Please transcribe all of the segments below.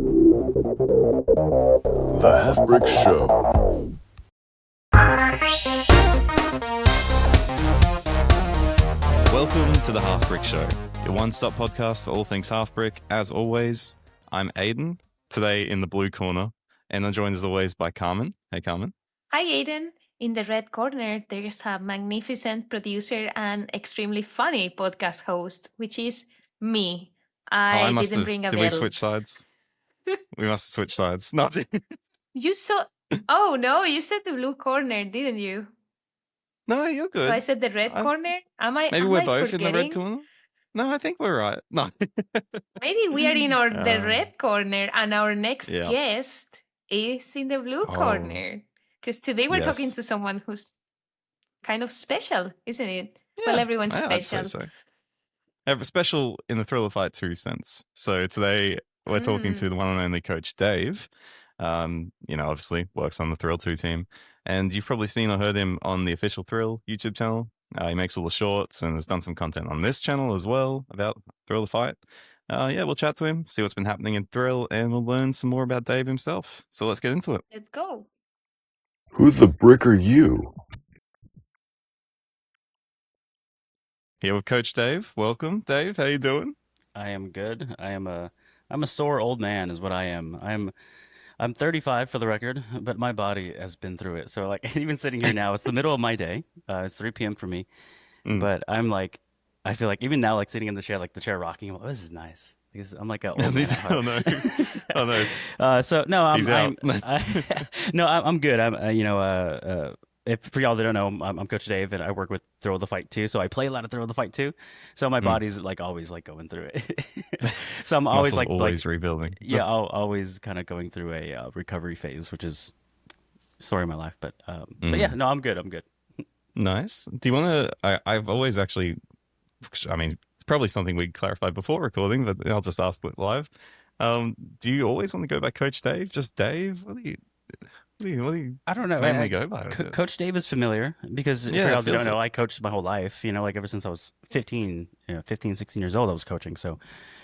The Halfbrick Show. Welcome to the Halfbrick Show, your one-stop podcast for all things Halfbrick. As always, I'm Aiden, today in the blue corner, and I'm joined as always by Carmen. Hey, Carmen. Hi, Aiden. In the red corner, there's a magnificent producer and extremely funny podcast host, which is me. I didn't bring a Did bell. we switch sides? We must have switched sides. Not. You saw. Oh no, you said the blue corner, didn't you? No, you're good. So I said the red corner. Maybe we're both forgetting? in the red corner. No, I think we're right. No. Maybe we are in the red corner, and our next guest is in the blue corner. Because today we're talking to someone who's kind of special, isn't it? Yeah, well, everyone's special. I'd say so. Special in the Thrill of Fight 2 sense. So today we're talking to the one and only Coach Dave. Obviously works on the Thrill 2 team. And you've probably seen or heard him on the official Thrill YouTube channel. He makes all the shorts and has done some content on this channel as well about Thrill of Fight. We'll chat to him, see what's been happening in Thrill, and we'll learn some more about Dave himself. So let's get into it. Let's go. Who the brick are you? Here with Coach Dave. Welcome, Dave. How you doing? I am good. I'm a sore old man is what I am. I'm 35 for the record, but my body has been through it. So like even sitting here now, it's the middle of my day. It's 3 p.m. for me. But I'm like, I feel like even now, like sitting in the chair, like the chair rocking, I'm like, oh, this is nice. Because I'm like an old man. Oh no. So no, I'm good. If for y'all that don't know, I'm Coach Dave, and I work with Thrill the Fight 2. So I play a lot of Thrill the Fight 2. So my body's like always like going through it. So I'm always always rebuilding. Yeah, always kind of going through a recovery phase, which is story of my life. But yeah, no, I'm good. Nice. Do you want to? I've always actually. I mean, it's probably something we clarified before recording, but I'll just ask it live. Do you always want to go by Coach Dave? Just Dave? What do you I don't know. Mainly go by Coach Dave is familiar because for y'all that don't know, I coached my whole life. Like ever since I was 15, 16 years old, I was coaching. So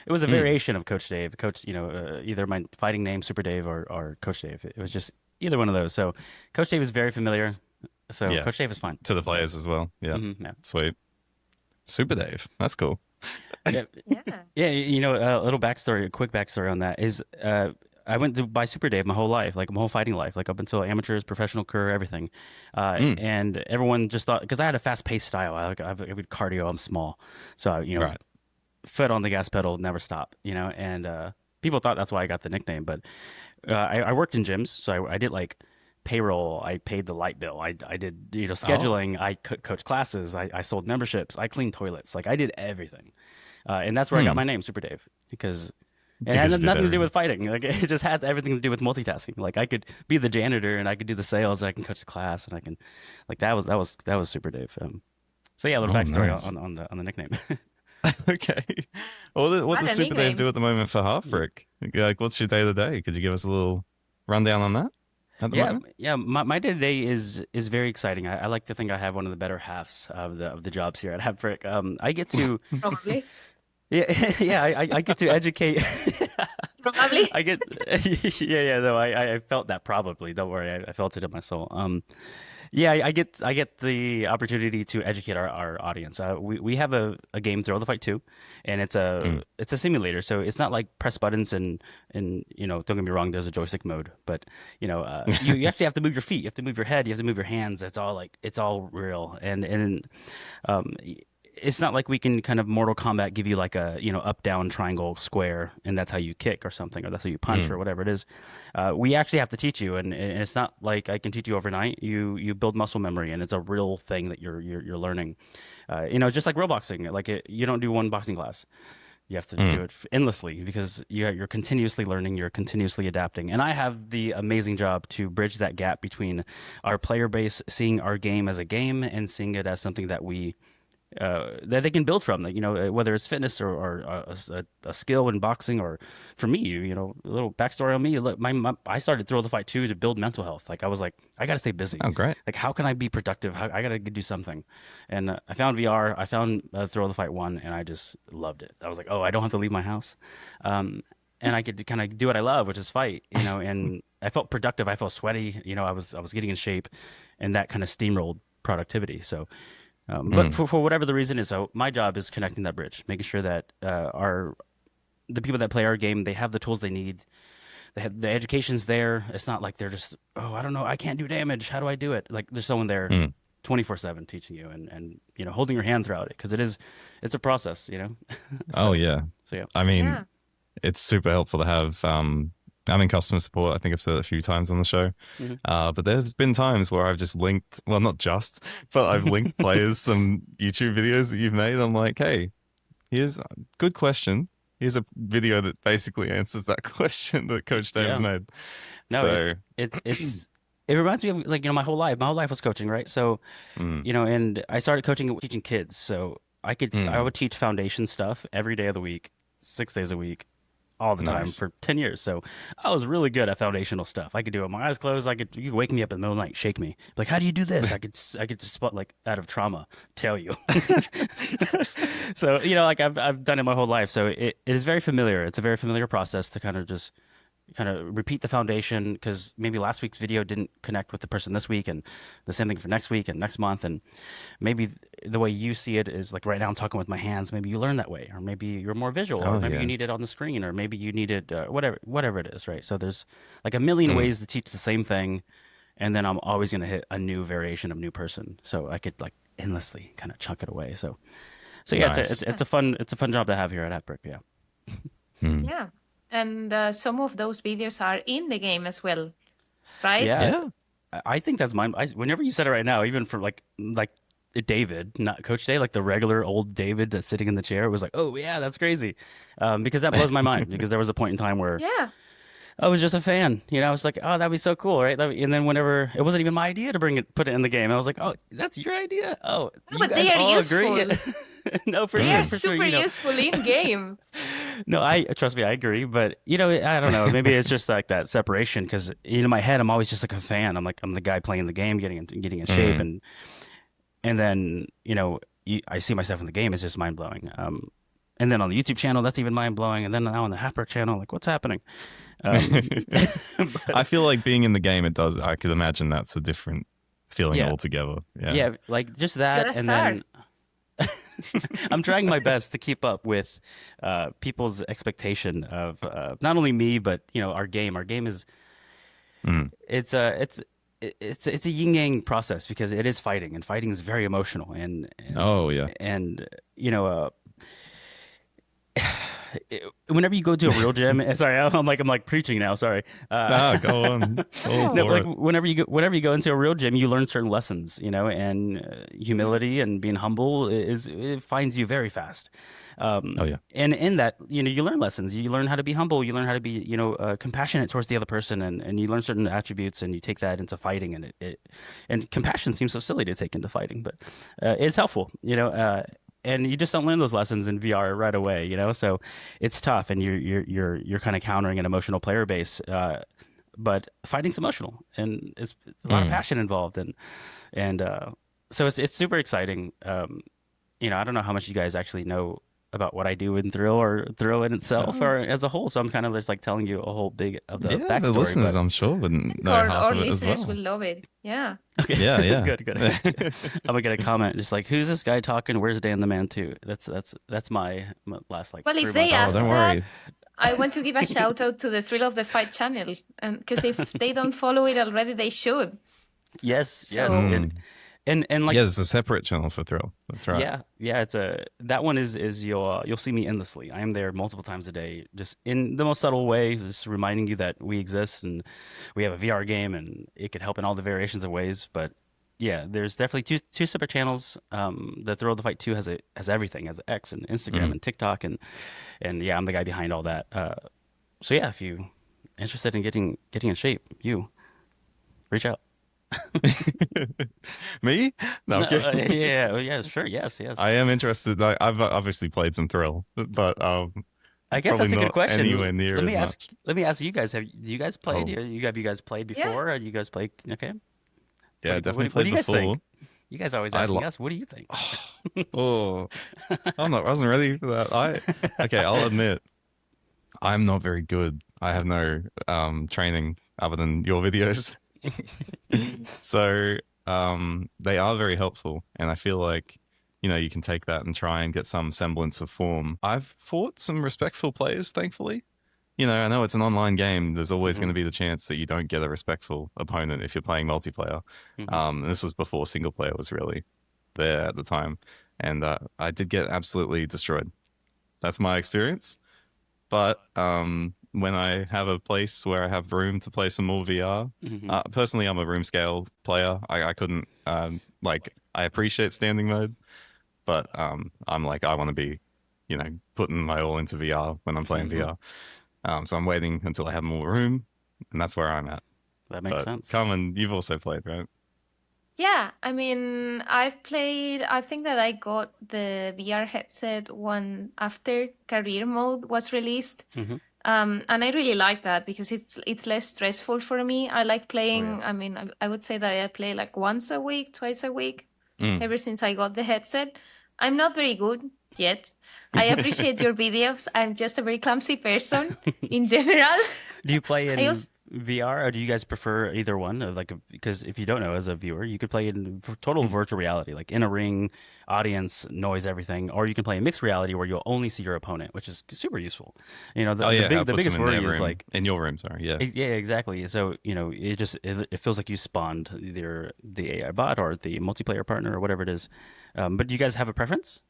it was a variation of Coach Dave. Coach, either my fighting name, Super Dave, or Coach Dave. It was just either one of those. So Coach Dave is very familiar. So Coach Dave is fine. To the players as well. Yeah. Sweet. Super Dave. That's cool. Yeah. A quick backstory on that is I went to by Super Dave my whole life, like my whole fighting life, like up until amateurs, professional career, everything. And everyone just thought, because I had a fast-paced style, I have cardio, I'm small. So, foot on the gas pedal, never stop, and people thought that's why I got the nickname. But I worked in gyms, so I did like payroll, I paid the light bill, I did scheduling, I coached classes, I sold memberships, I cleaned toilets, like I did everything, and that's where I got my name, Super Dave, because it had nothing to do with fighting. Like it just had everything to do with multitasking. Like I could be the janitor and I could do the sales, and I can coach the class, and I can like that was Super Dave. So yeah, a little backstory on the nickname. Okay. Well, what does Super Dave do at the moment for Halfbrick? Like, what's your day to day? Could you give us a little rundown on that? My day to day is very exciting. I like to think I have one of the better halves of the jobs here at Halfbrick. I get to probably. I get to educate. Probably. I get. No, I felt that probably. Don't worry, I felt it in my soul. I get the opportunity to educate our audience. We have a game, Thrill the Fight 2, and it's a simulator. So it's not like press buttons and don't get me wrong, there's a joystick mode, but you actually have to move your feet, you have to move your head, you have to move your hands. It's all real, and it's not like we can kind of Mortal Kombat give you like a up, down, triangle, square, and that's how you kick or something, or that's how you punch or whatever it is. We actually have to teach you, and it's not like I can teach you overnight. You build muscle memory, and it's a real thing that you're learning. It's just like real boxing. Like you don't do one boxing class. You have to do it endlessly because you're continuously learning, you're continuously adapting. And I have the amazing job to bridge that gap between our player base seeing our game as a game and seeing it as something that that they can build from, whether it's fitness or a skill in boxing, or for me, a little backstory on me. Look, I started Thrill the Fight 2 to build mental health. Like I was like, I got to stay busy. Oh, great. Like, how can I be productive? I got to do something. And I found VR, I found Thrill the Fight 1, and I just loved it. I was like, oh, I don't have to leave my house. and I could kind of do what I love, which is fight, and I felt productive. I felt sweaty. I was getting in shape, and that kind of steamrolled productivity. So, but for whatever the reason is, so my job is connecting that bridge, making sure that the people that play our game, they have the tools they need. They have, the education's there. It's not like they're just, oh, I don't know, I can't do damage. How do I do it? Like there's someone there 24/7 teaching you and holding your hand throughout it, because it's a process, So, oh yeah. So yeah. I mean, it's super helpful to have. I'm in customer support. I think I've said it a few times on the show. But there's been times where I've just linked, well, not just, but I've linked players some YouTube videos that you've made. I'm like, hey, here's a good question. Here's a video that basically answers that question that Coach Dave has made. No, so it reminds me of, like, my whole life. My whole life was coaching, right? So, and I started teaching kids. So I would teach foundation stuff every day of the week, 6 days a week, all the time for 10 years. So I was really good at foundational stuff. I could do it with my eyes closed. You could wake me up in the middle of the night, shake me. Like, how do you do this? I could just, like, out of trauma, tell you. So, I've done it my whole life. So it is very familiar. It's a very familiar process to kind of repeat the foundation, because maybe last week's video didn't connect with the person this week, and the same thing for next week and next month. And maybe the way you see it is, like, right now I'm talking with my hands. Maybe you learn that way, or maybe you're more visual, or maybe you need it on the screen, or maybe you need it whatever it is, right? So there's like a million ways to teach the same thing, and then I'm always going to hit a new variation of new person, so I could, like, endlessly kind of chunk it away. So yeah, nice. it's a fun job to have here at Halfbrick. Yeah. Yeah. And some of those videos are in the game as well, right? Yeah. I think that's mine. Whenever you said it right now, even for like David, not Coach Dave, like the regular old David that's sitting in the chair, was like, oh yeah, that's crazy, because that blows my mind. Because there was a point in time where I was just a fan, I was like, oh, that'd be so cool, right? And then whenever it wasn't even my idea to put it in the game, I was like, oh, that's your idea. Oh, you but guys they are all useful. agree. No, for they sure. are super useful in game. No, trust me, I agree. But I don't know. Maybe it's just like that separation, because in my head, I'm always just like a fan. I'm the guy playing the game, getting in shape, and then I see myself in the game. It's just mind blowing. And then on the YouTube channel, that's even mind blowing. And then now on the Halfbrick channel, like, what's happening? I feel like being in the game, it does. I could imagine that's a different feeling altogether. Yeah, like just that, and then. I'm trying my best to keep up with people's expectation of not only me, but our game. Our game is it's a yin yang process, because it is fighting, and fighting is very emotional. And whenever you go to a real gym, sorry, I'm like preaching now. Sorry. Go on. Whenever you go into a real gym, you learn certain lessons, and humility and being humble it finds you very fast. And in that, you learn lessons. You learn how to be humble. You learn how to be, compassionate towards the other person, and you learn certain attributes, and you take that into fighting. And and compassion seems so silly to take into fighting, but it's helpful, and you just don't learn those lessons in VR right away, So it's tough, and you're kind of countering an emotional player base. But fighting's emotional, and it's a lot of passion involved, and so it's super exciting. I don't know how much you guys actually know about what I do in Thrill in itself or as a whole. So I'm kind of just like telling you a whole big of the backstory. The listeners, I'm sure, wouldn't know half our of it as listeners well. will love it. Yeah. Okay. Yeah. Good. I'm gonna get a comment just like, who's this guy talking? Where's Dan the Man too? That's my last like. Well, if 3 they months. ask don't worry. I want to give a shout out to the Thrill of the Fight channel, and because if they don't follow it already, they should. Yes. And like it's a separate channel for Thrill. That's right. Yeah. It's that one is you'll see me endlessly. I am there multiple times a day, just in the most subtle way, just reminding you that we exist and we have a VR game, and it could help in all the variations of ways. But yeah, there's definitely two separate channels. The Thrill of the Fight 2 has everything, has X and Instagram and TikTok, and yeah, I'm the guy behind all that. So yeah, if you interested in getting in shape, you reach out. Me? No, I'm kidding. Yeah, sure, yes. I am interested. I've obviously played some Thrill, but I guess that's a good question. Anywhere near let me as ask. Let me ask you guys. Have you guys played? Have you guys played before? Have you guys played? Okay. Yeah, definitely what played do you guys before. think? You guys are always asking us. What do you think? I wasn't ready for that. I'll admit, I'm not very good. I have no training other than your videos. So they are very helpful, and I feel like, you know, you can take that and try and get some semblance of form. I've fought some respectful players, thankfully. You know, I know it's an online game. There's always going to be the chance that you don't get a respectful opponent if you're playing multiplayer. And this was before single player was really there at the time. And I did get absolutely destroyed. That's my experience. But when I have a place where I have room to play some more VR, personally, I'm a room scale player. I couldn't, like, I appreciate standing mode, but I'm like, I want to be, you know, putting my all into VR when I'm playing VR. So I'm waiting until I have more room, and that's where I'm at. That makes sense. Carmen, you've also played, right? Yeah, I mean, I've played, I think that I got the VR headset one after career mode was released. And I really like that because it's less stressful for me. I like playing, I mean, I would say that I play like once a week, twice a week, ever since I got the headset. I'm not very good yet. I appreciate your videos. I'm just a very clumsy person in general. Do you play in VR, or do you guys prefer either one? Like, because if you don't know, as a viewer, you could play in total virtual reality, like in a ring, audience, noise, everything, or you can play in mixed reality where you'll only see your opponent, which is super useful. You know, the biggest worry is like in your room. Sorry, yeah, exactly. So you know, it feels like you spawned either the AI bot or the multiplayer partner or whatever it is. But do you guys have a preference?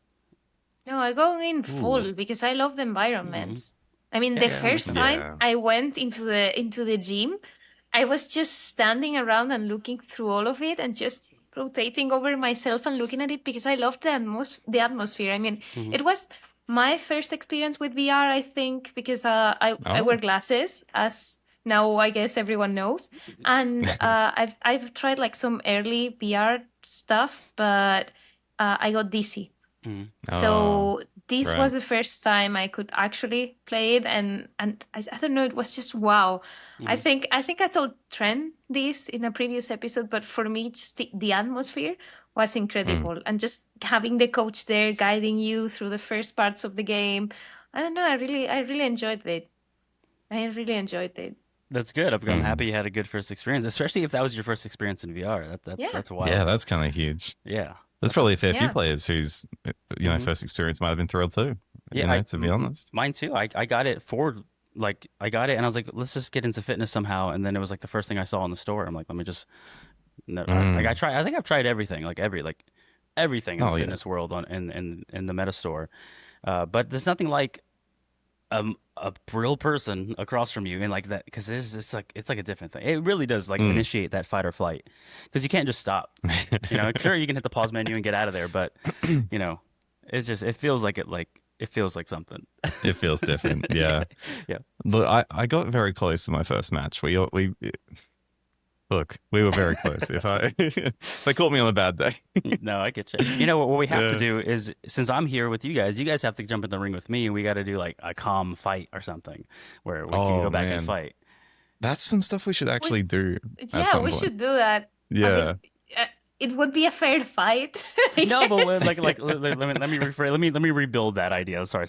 No, I go in full because I love the environments. I mean, the first time I went into the gym, I was just standing around and looking through all of it and just rotating over myself and looking at it because I loved the atmosphere. I mean, it was my first experience with VR, I think, because I wear glasses, as now I guess everyone knows, and I've tried like some early VR stuff, but I got dizzy. So this was the first time I could actually play it, and I don't know, it was just wow. I think I told Trent this in a previous episode, but for me, just the atmosphere was incredible, and just having the coach there guiding you through the first parts of the game. I don't know. I really enjoyed it. I really enjoyed it. That's good. I'm happy you had a good first experience, especially if that was your first experience in VR. That's wild. Yeah, that's kind of huge. Yeah. There's probably a fair few players whose, you know, first experience might have been thrilled too. Yeah, you know, to be honest. Mine too. I got it I got it and I was like, let's just get into fitness somehow. And then it was like the first thing I saw in the store. I'm like, let me just, I think I've tried everything, everything in the fitness world in the Meta store. But there's nothing like a real person across from you and like that, because it's like a different thing. It really does like initiate that fight or flight, because you can't just stop. You know, sure, you can hit the pause menu and get out of there, but you know, it feels like something. It feels different. Yeah. Yeah. Look, I got very close to my first match. We were very close. They caught me on a bad day. No, I get you. You know what we have to do is, since I'm here with you guys have to jump in the ring with me, and we got to do like a calm fight or something where we can go back and fight. That's some stuff we should actually do. Yeah, we should do that. Yeah. I mean, it would be a fair fight. No, but let me rebuild that idea. Sorry.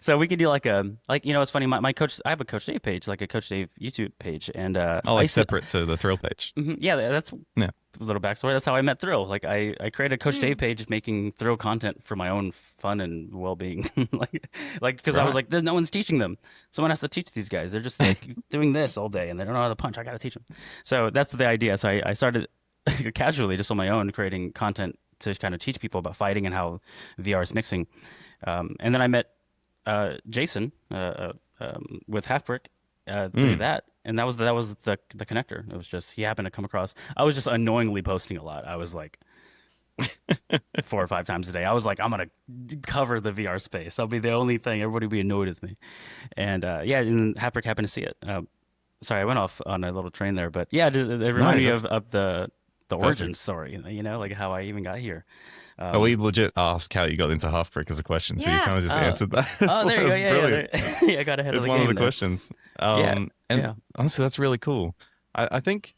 So we could do like you know, it's funny. My coach, I have a Coach Dave page, like a Coach Dave YouTube page, and separate to the Thrill page. Yeah, that's a little backstory. That's how I met Thrill. Like I created a Coach Dave page making Thrill content for my own fun and well-being. like because I was like, there's no one's teaching them. Someone has to teach these guys. They're just like doing this all day and they don't know how to punch. I got to teach them. So that's the idea. So I started casually, just on my own, creating content to kind of teach people about fighting and how VR is mixing. And then I met Jason with Halfbrick through that, and that was the connector. It was just, he happened to come across. I was just annoyingly posting a lot. I was like 4 or 5 times a day. I was like, I'm gonna cover the VR space. I'll be the only thing. Everybody will be annoyed with me. And and Halfbrick happened to see it. Sorry, I went off on a little train there, but yeah, it reminded me of the origin story, you know, like how I even got here. We legit asked how you got into Halfbrick as a question, so you kind of just answered that. Oh, there you go. Yeah, I got ahead of the game. It's one of the questions. Honestly, that's really cool. I think,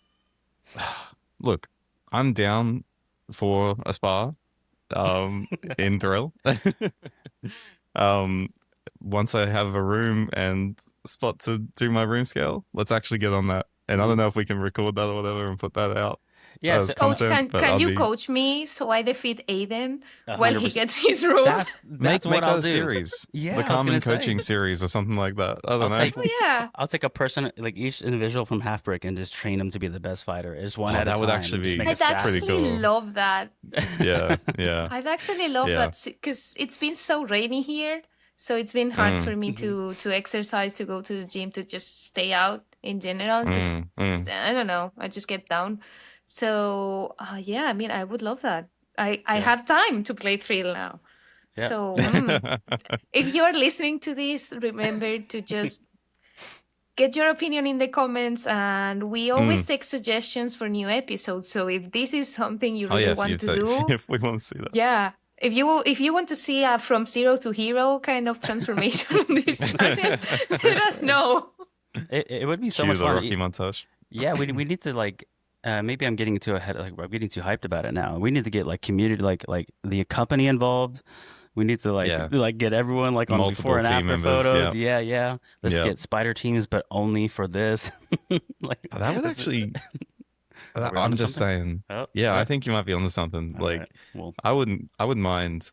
look, I'm down for a spa in Thrill. once I have a room and spot to do my room scale, let's actually get on that. And I don't know if we can record that or whatever and put that out. Yeah, as Coach, content, but can I'll you be- coach me so I defeat Aiden while he 100%. gets his room? That's Make what I'll that a do. series. Yeah, the I was Common gonna say. Coaching series or something like that. I don't know. take- Oh, yeah. I'll take a person, like each individual from Halfbrick, and just train them to be the best fighter. Just one at a that time. would and actually just be make I'd it fast. pretty actually cool. love that. Yeah, yeah. I'd actually love Yeah. that because it's been so rainy here. So it's been hard for me to exercise, to go to the gym, to just stay out in general. Because I don't know, I just get down. So yeah, I mean, I would love that. I have time to play Thrill now. Yeah. So if you're listening to this, remember to just get your opinion in the comments, and we always take suggestions for new episodes. So if this is something you really want to do, if we want to see that. yeah. If you want to see a from zero to hero kind of transformation on this channel, let us know. It would be so Cue much the fun. Rocky montage. Yeah, we need to like. Maybe I'm getting too ahead. Like, I'm getting too hyped about it now. We need to get like community, like the company involved. We need to like get everyone like on Multiple before and team after members, photos. Yeah. Let's Yeah. get spider teams, but only for this. Like That would actually. Are we I'm onto just something? saying. Oh, Yeah, oh. I think you might be onto something. All Like, right. Well, I wouldn't mind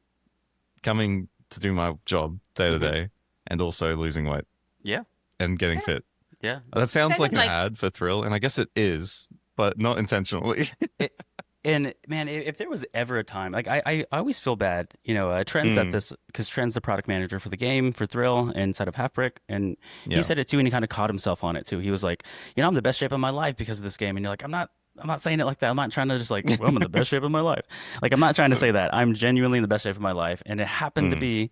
coming to do my job day to day, and also losing weight. Yeah. And getting Yeah. fit. yeah. That sounds Kind like of an like- ad for Thrill, and I guess it is, but not intentionally. And man, if there was ever a time, like I always feel bad, Trent said this because Trent's the product manager for the game for Thrill inside of Halfbrick, and Yeah. he said it too, and he kind of caught himself on it too. He was like, I'm the best shape of my life because of this game, and you're like, I'm not saying it like that. I'm not trying to just like, well, I'm in the best shape of my life. Like, I'm not trying to say that. I'm genuinely in the best shape of my life, and it happened to be.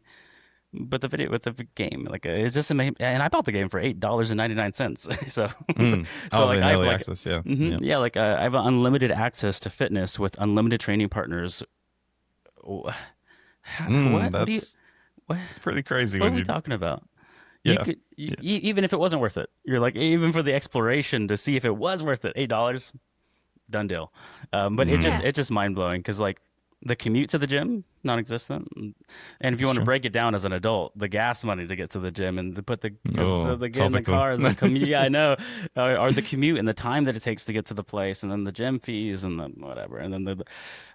But the game, like it's just amazing. And I bought the game for $8.99. So, Oh, like in I have early like, access, yeah. yeah, like I have unlimited access to fitness with unlimited training partners. What? What do you? That's What? pretty crazy What are when we you. talking about? Yeah. You could even if it wasn't worth it. You're like, even for the exploration to see if it was worth it, $8, done deal. But it's just mind blowing because like the commute to the gym, non-existent. And if you want to break it down as an adult, the gas money to get to the gym and to put the get in the car, the commute, yeah, I know, or the commute and the time that it takes to get to the place, and then the gym fees and the whatever. And then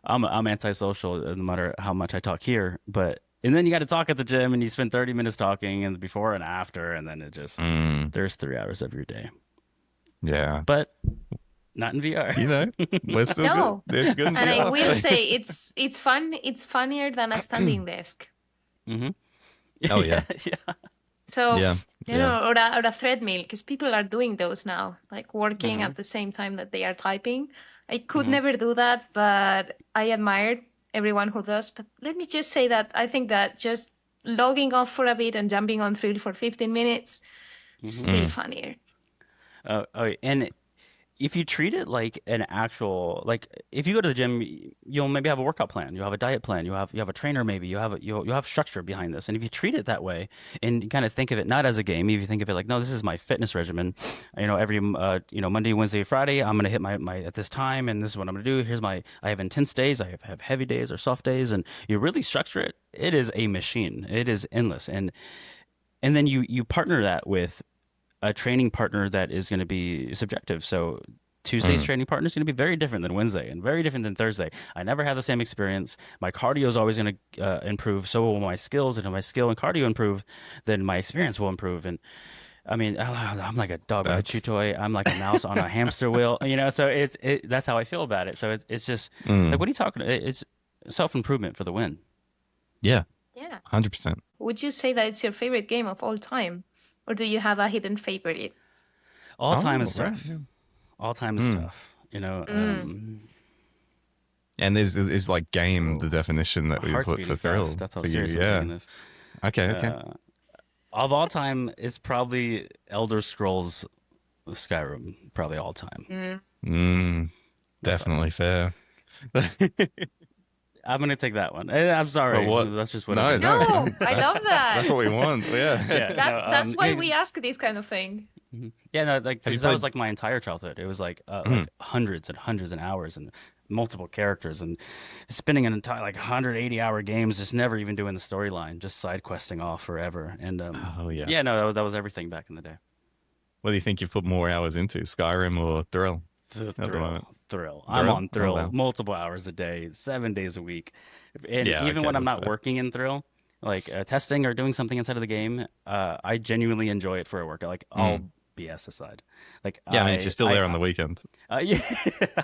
I'm antisocial no matter how much I talk here, but. And then you got to talk at the gym, and you spend 30 minutes talking, and before and after, and then it just there's 3 hours of your day. Yeah. But not in VR. We're still No. good. It's good in And I VR. will say it's fun. It's funnier than a standing desk. Mm-hmm. Oh, yeah. Yeah. So Yeah. you know, or a treadmill, because people are doing those now, like working at the same time that they are typing. I could never do that, but I admire everyone who does. But let me just say that I think that just logging off for a bit and jumping on Thrill for 15 minutes still funnier. And if you treat it like an actual, like if you go to the gym, you'll maybe have a workout plan, you have a diet plan, you have a trainer, maybe you have structure behind this. And if you treat it that way and you kind of think of it not as a game, if you think of it like, no, this is my fitness regimen, every Monday, Wednesday, Friday, I'm gonna hit my at this time, and this is what I'm gonna do. I have intense days, I have heavy days or soft days, and you really structure it. It is a machine. It is endless, and then you partner that with a training partner that is going to be subjective. So Tuesday's training partner is going to be very different than Wednesday and very different than Thursday. I never have the same experience. My cardio is always going to improve. So will my skills, and if my skill and cardio improve, then my experience will improve. And I mean, I'm like a dog on a chew toy. I'm like a mouse on a hamster wheel. So that's how I feel about it. So it's just like, what are you talking about? It's self-improvement for the win. Yeah. Yeah. 100%. Would you say that it's your favorite game of all time, or do you have a hidden favorite? All time is right. tough. All time is tough. And is like game the definition that we Heart's put beating for Thrill? fast. That's how for you? serious I'm taking this. Okay. Of all time, it's probably Elder Scrolls Skyrim. Probably all time. Definitely fair. I'm gonna take that one. I'm sorry. But what- That's just what No, I did. No, I That's- love that. That's what we want. Yeah. Yeah, That's no, why we ask this kind of thing. Yeah, no, like Have you that was played- like my entire childhood. It was like hundreds and hundreds of hours, and multiple characters and spending an entire like 180-hour games just never even doing the storyline, just side questing off forever. And yeah, no, that was everything back in the day. What do you think you've put more hours into, Skyrim or Thrill? Thrill. I'm on Thrill multiple hours a day, 7 days a week. And even when I'm not working in Thrill, like testing or doing something inside of the game, I genuinely enjoy it for a workout. Like all BS aside, like I mean, if you're still there on the weekend, yeah,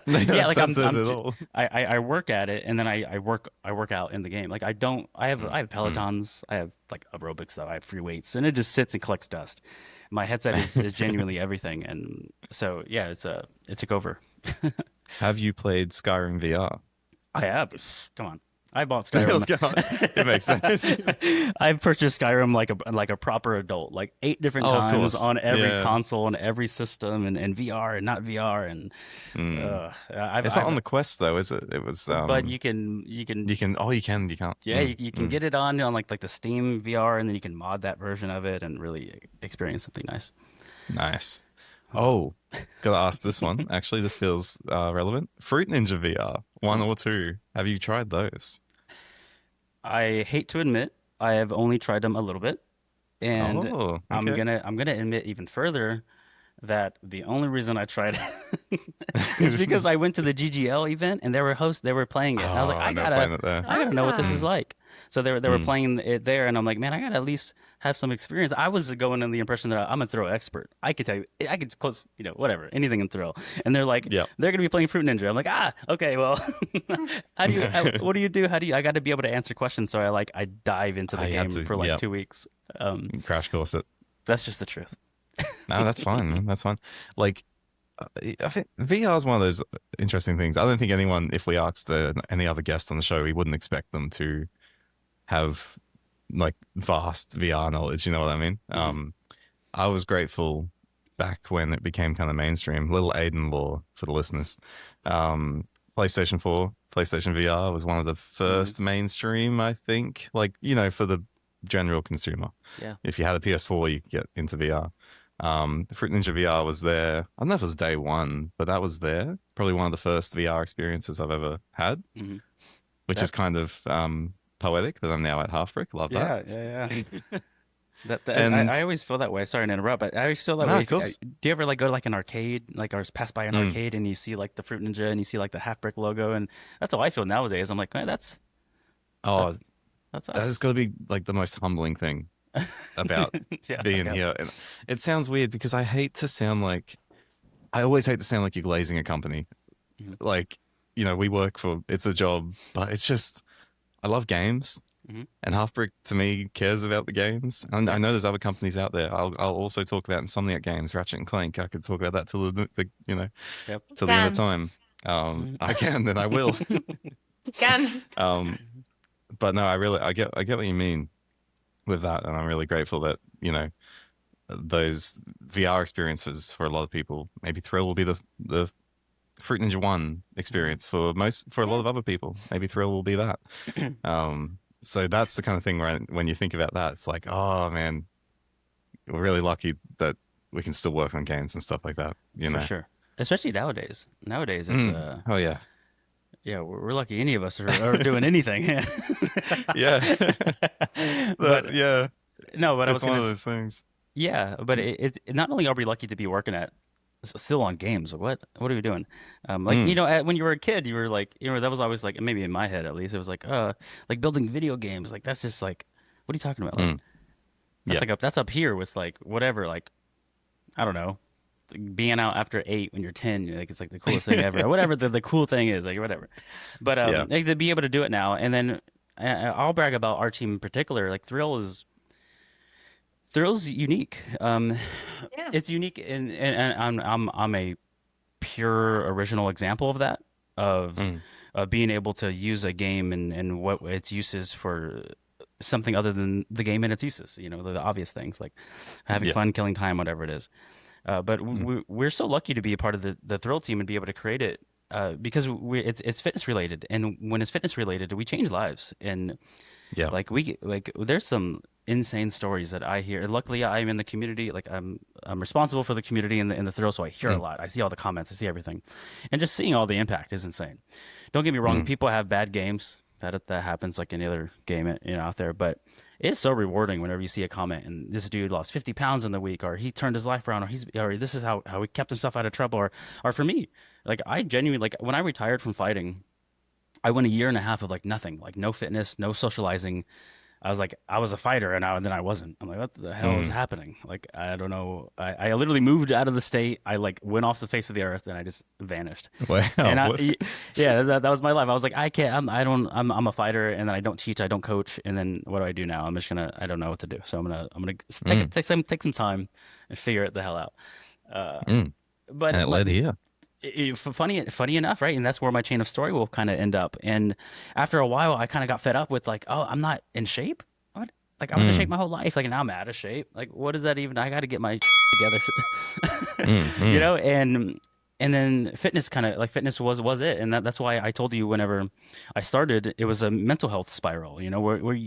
like I work at it and then I work out in the game. Like I have Pelotons, I have like aerobics though, I have free weights, and it just sits and collects dust. My headset is genuinely everything, and so yeah, it took over. Have you played Skyrim VR? I have. Come on. I bought Skyrim. It makes sense. I've purchased Skyrim like a proper adult, like 8 different times on every console and every system, and VR and not VR, and it's not on the Quest though, is it? It was. But you can. Oh, you can. You can't. Yeah, you can get it on like the Steam VR, and then you can mod that version of it and really experience something nice. Nice. Oh, gotta ask this one. Actually, this feels relevant. Fruit Ninja VR 1 or 2. Have you tried those? I hate to admit, I have only tried them a little bit, and okay. I'm gonna admit even further that the only reason I tried it is because I went to the GGL event and they were playing it. And I was like, I gotta know what this is like. So they were playing it there, and I'm like, man, I gotta at least have some experience. I was going in the impression that I'm a Thrill expert. I could tell you, I could close, whatever, anything in Thrill. And they're like, they're gonna be playing Fruit Ninja. I'm like, okay, well, what do you do? I got to be able to answer questions. So I dive into the game for like 2 weeks. Crash course it. That's just the truth. No, that's fine, man. That's fine. Like, I think VR is one of those interesting things. I don't think anyone, if we asked any other guest on the show, we wouldn't expect them to have like vast VR knowledge. You know what I mean? Mm-hmm. I was grateful back when it became kind of mainstream. Little Aiden lore for the listeners. PlayStation 4, PlayStation VR was one of the first mainstream, I think. Like, for the general consumer. Yeah. If you had a PS4, you could get into VR. The Fruit Ninja VR was there. I don't know if it was day one, but that was there. Probably one of the first VR experiences I've ever had, which is kind of poetic that I'm now at Halfbrick. Love that. Yeah. I always feel that way. Sorry to interrupt, but I always feel that way. Of course. Do you ever like go to like an arcade, like or pass by an arcade and you see like the Fruit Ninja and you see like the Halfbrick logo, and that's how I feel nowadays. I'm like, man, that's us. That has got to be like the most humbling thing about being here. And it sounds weird because I always hate to sound like you're glazing a company. Like, we work for, it's a job, but it's just, I love games, and Halfbrick to me cares about the games. And I know there's other companies out there. I'll also talk about Insomniac Games, Ratchet and Clank. I could talk about that till the till the end of time. I can, and I will. Can. But no, I get what you mean with that, and I'm really grateful that those VR experiences for a lot of people. Maybe Thrill will be the Fruit Ninja 1 experience for a lot of other people. Maybe Thrill will be that. So that's the kind of thing where when you think about that, it's like, oh man, we're really lucky that we can still work on games and stuff like that. For sure, especially nowadays. Nowadays, it's oh yeah. Yeah, we're lucky any of us are doing anything. Yeah. But I was one of those things. Yeah, but it's not only are we lucky to be working at still on games. What are we doing? When you were a kid, you were like, that was always like, maybe in my head at least, it was like building video games. Like that's just like, what are you talking about? Like that's up here with like whatever. Like I don't know. Being out after 8 when you're 10, like it's like the coolest thing ever. Or whatever the cool thing is, like whatever. But like, to be able to do it now, and then I'll brag about our team in particular. Like Thrill's unique. It's unique, and I'm a pure original example of that. Of being able to use a game and what its uses for something other than the game and its uses. The obvious things like having fun, killing time, whatever it is. But we're so lucky to be a part of the Thrill team and be able to create it because it's fitness related, and when it's fitness related, we change lives. And there's some insane stories that I hear. Luckily, I'm in the community. Like I'm responsible for the community in the thrill, so I hear a lot. I see all the comments. I see everything, and just seeing all the impact is insane. Don't get me wrong. People have bad games. That happens like any other game, out there. But it's so rewarding whenever you see a comment and this dude lost 50 pounds in the week, or he turned his life around, or this is how he kept himself out of trouble, or for me, like I genuinely, like when I retired from fighting, I went a year and a half of like nothing, like no fitness, no socializing. I was like, I was a fighter, and then I wasn't. I'm like, what the hell is happening? Like, I don't know. I literally moved out of the state. I like went off the face of the earth, and I just vanished. Wow. And that was my life. I was like, I can't. I'm a fighter, and then I don't teach. I don't coach. And then what do I do now? I'm just gonna. I don't know what to do. So I'm gonna take some time and figure it the hell out. But and it led here. Funny enough, right? And that's where my chain of story will kind of end up. And after a while, I kind of got fed up with like, oh, I'm not in shape. What? Like I was in shape my whole life. Like now I'm out of shape. Like what is that even? I got to get my together, And then fitness fitness was it. And that's why I told you whenever I started, it was a mental health spiral. Where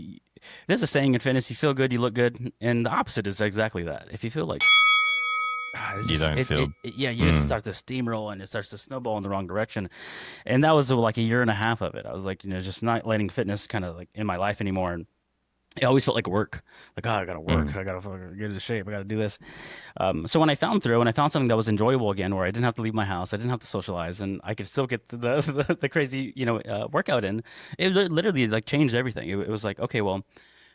there's a saying in fitness: you feel good, you look good, and the opposite is exactly that. If you feel like you just start to steamroll and it starts to snowball in the wrong direction. And that was like a year and a half of it. I was like, just not letting fitness kind of like in my life anymore. And it always felt like work. Like, I got to work. I got to get into shape. I got to do this. So when I found something that was enjoyable again, where I didn't have to leave my house, I didn't have to socialize, and I could still get the crazy, workout in, it literally like changed everything. It was like, okay, well,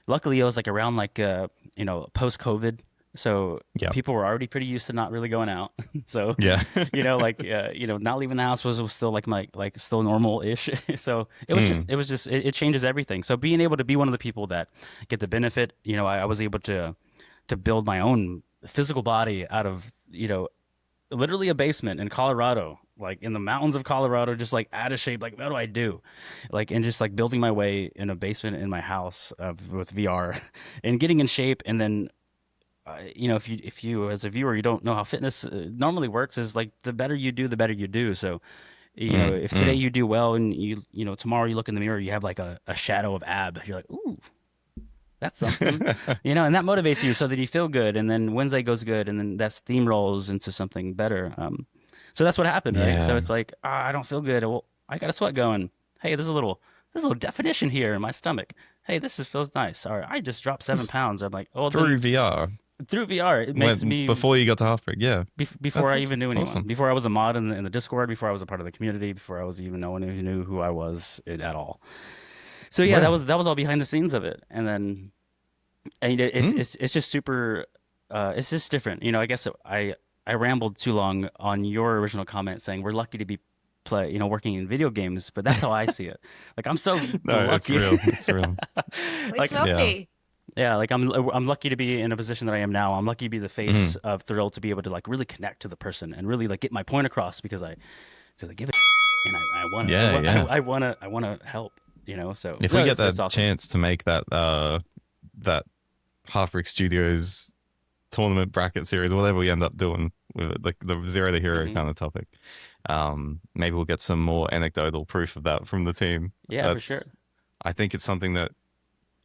luckily it was like around like, post-COVID. So people were already pretty used to not really going out. So not leaving the house was still like still normal-ish. So it was changes everything. So being able to be one of the people that get the benefit, I was able to build my own physical body out of, literally a basement in Colorado, like in the mountains of Colorado, just like out of shape. Like, what do I do? Like, and just like building my way in a basement in my house with VR and getting in shape. And then if you as a viewer, you don't know how fitness normally works, is like the better you do, the better you do. So, if today you do well and tomorrow you look in the mirror, you have like a shadow of ab, you're like, ooh, that's something, and that motivates you so that you feel good. And then Wednesday goes good, and then that steamrolls into something better. So that's what happened, right? So it's like, I don't feel good. Well, I got a sweat going. Hey, there's a little definition here in my stomach. Hey, feels nice. All right, I just dropped 7 pounds. I'm like, oh, through VR. Through VR, it makes me before you got to Halfbrick, before I even knew anyone, before I was a mod in the Discord, before I was a part of the community, before I was even no one who knew who I was at all. So that was all behind the scenes of it, and it's just super. It's just different, I guess I rambled too long on your original comment saying we're lucky to be working in video games, but that's how I see it. Like I'm so lucky. It's real. It's lovely. Yeah, like I'm lucky to be in a position that I am now. I'm lucky to be the face of Thrill, to be able to like really connect to the person and really like get my point across because I give it and I want to I want to help, So if we get that awesome chance to make that Halfbrick Studios tournament bracket series, whatever we end up doing with it, like the Zero to Hero kind of topic, maybe we'll get some more anecdotal proof of that from the team. Yeah, for sure. I think it's something that,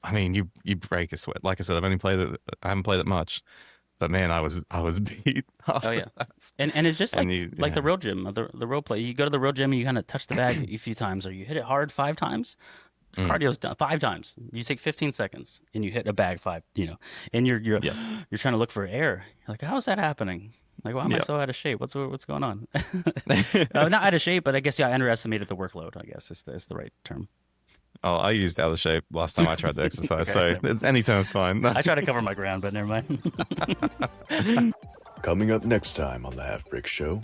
I mean, you break a sweat. Like I said, I haven't played it much, but man, I was beat after that. And it's just like the real gym, the real play. You go to the real gym and you kind of touch the bag a few times, or you hit it hard 5 times. Cardio's done 5 times. You take 15 seconds and you hit a bag 5. And you're trying to look for air. You're like, how's that happening? Like, why am I so out of shape? What's going on? Not out of shape, but I guess I underestimated the workload. I guess is the right term. Oh, I used out of shape last time I tried to exercise, so any term's fine. I try to cover my ground, but never mind. Coming up next time on the Halfbrick Show.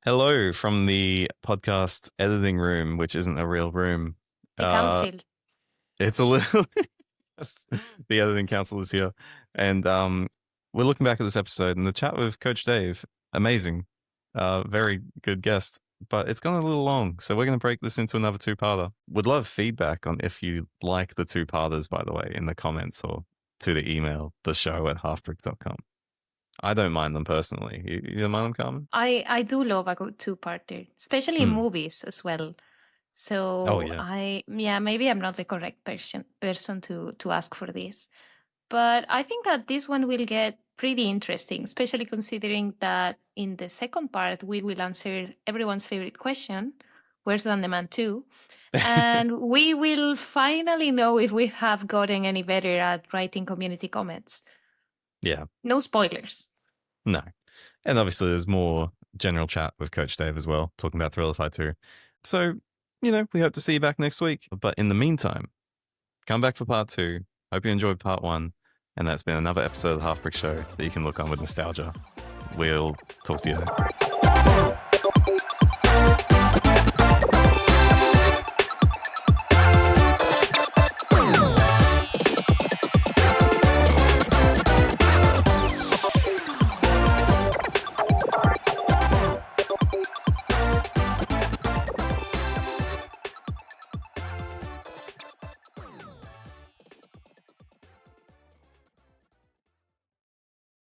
Hello from the podcast editing room, which isn't a real room. The council. It's a little... Yes, the editing council is here. And we're looking back at this episode and the chat with Coach Dave. Amazing. Very good guest. But it's gone a little long, so we're going to break this into another 2-parter. Would love feedback on if you like the 2-parters, by the way, in the comments or to the email, theshow@halfbrick.com. I don't mind them personally. You don't mind them, Carmen? I do love a good 2-parter, especially in movies as well. So maybe I'm not the correct person to ask for this. But I think that this one will get pretty interesting, especially considering that in the second part, we will answer everyone's favorite question, Where's the Man 2? And we will finally know if we have gotten any better at writing community comments. Yeah. No spoilers. No. And obviously there's more general chat with Coach Dave as well, talking about Thriller Fight 2. So, we hope to see you back next week. But in the meantime, come back for part 2. Hope you enjoyed part 1. And that's been another episode of the Halfbrick Show that you can look on with nostalgia. We'll talk to you then.